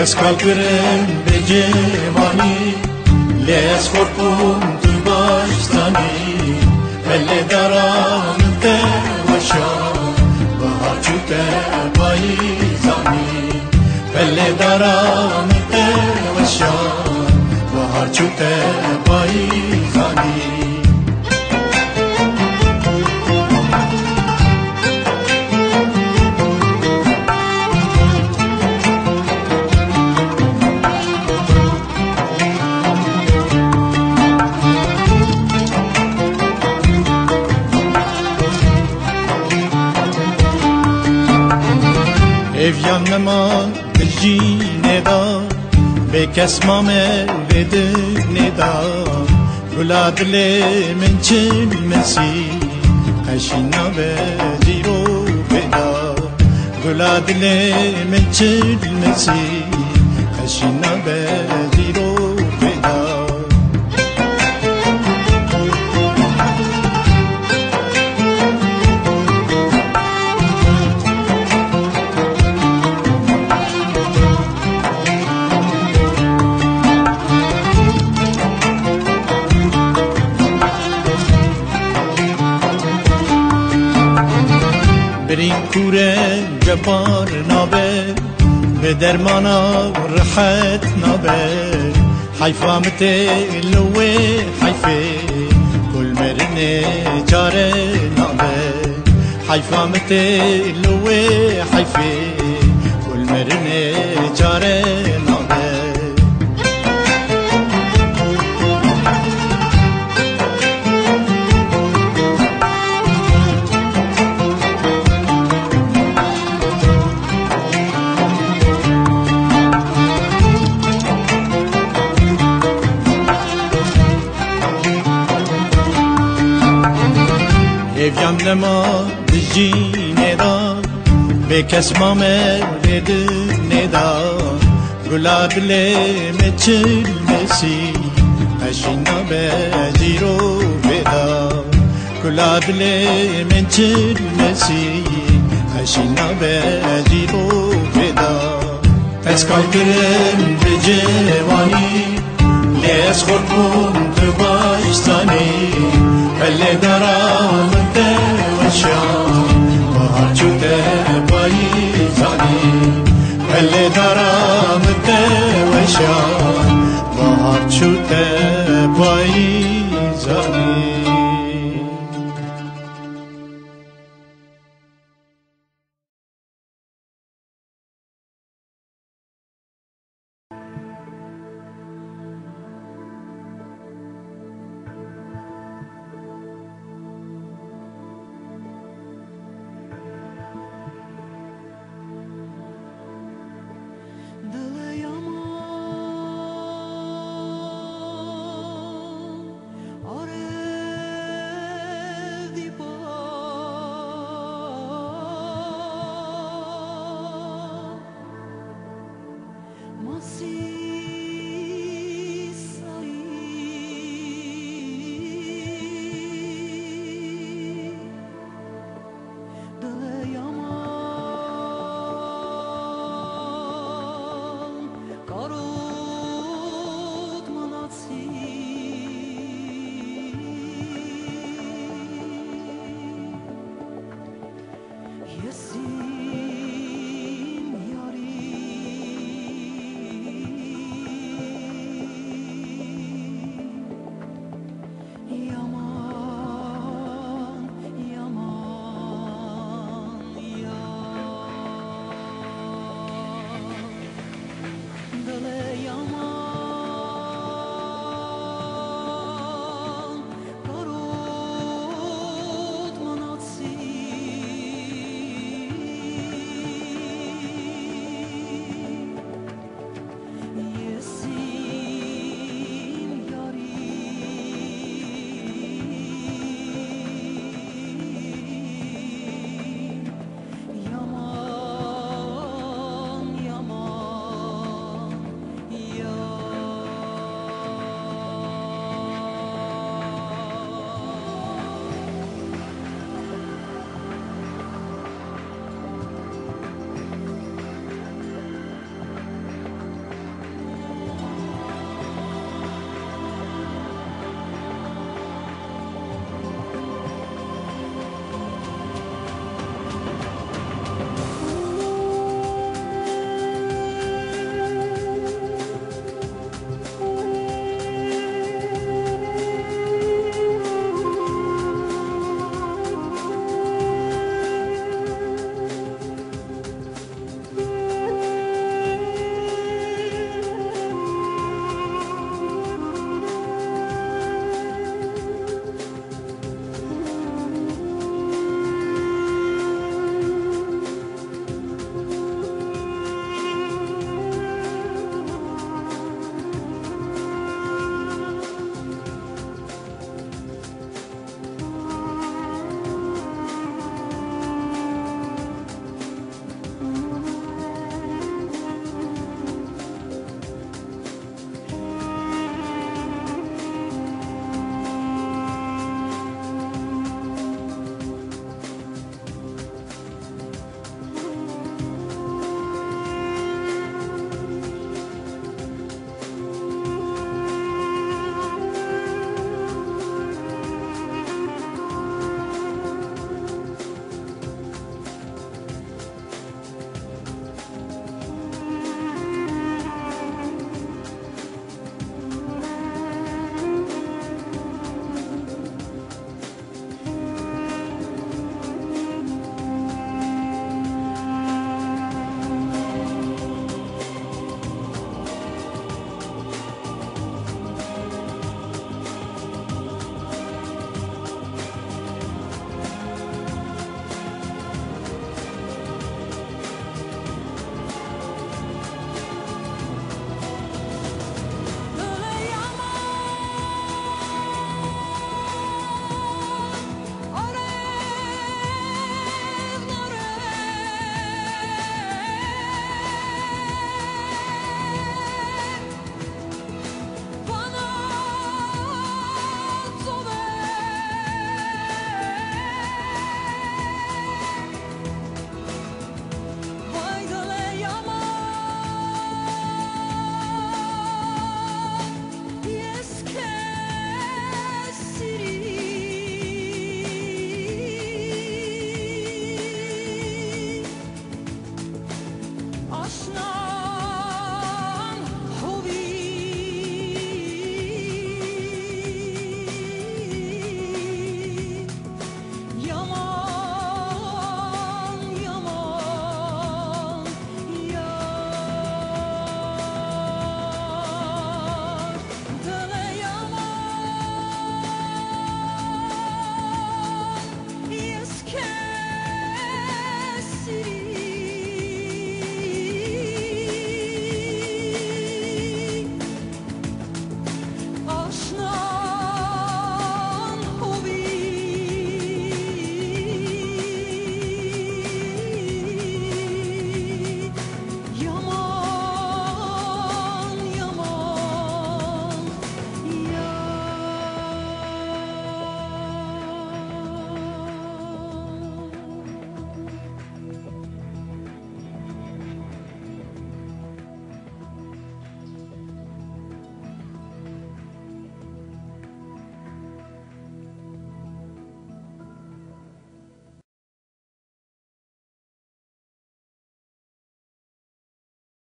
اسکالپرم به جوانی لیس خورپون تو باشتانی بله دارم ته وشان بهار چوته بایی زانی بله دارم ته وشان بهار چوته بایی زانی Evyan neman dijine da be kesmame vedine da guladle min çilmesi kaşina ve dilo beda guladle min çilmesi kaşina ve dilo beda برین کوره جبار نابه به درمانا رحت نابه حیفا متلوه حیفه کل مرنه جاره نابه حیفا متلوه حیفه کل مرنه جاره نابه Evyan nema dijine da be kesmame vedine da guladle me çilmesi aşina be ziro veda guladle me çilmesi aşina be ziro veda eskalpirem be cevani les khorkum tu baştani elle daram te vasham bahar chute bayi zani elle daram te vasham bahar chute bayi zani yaman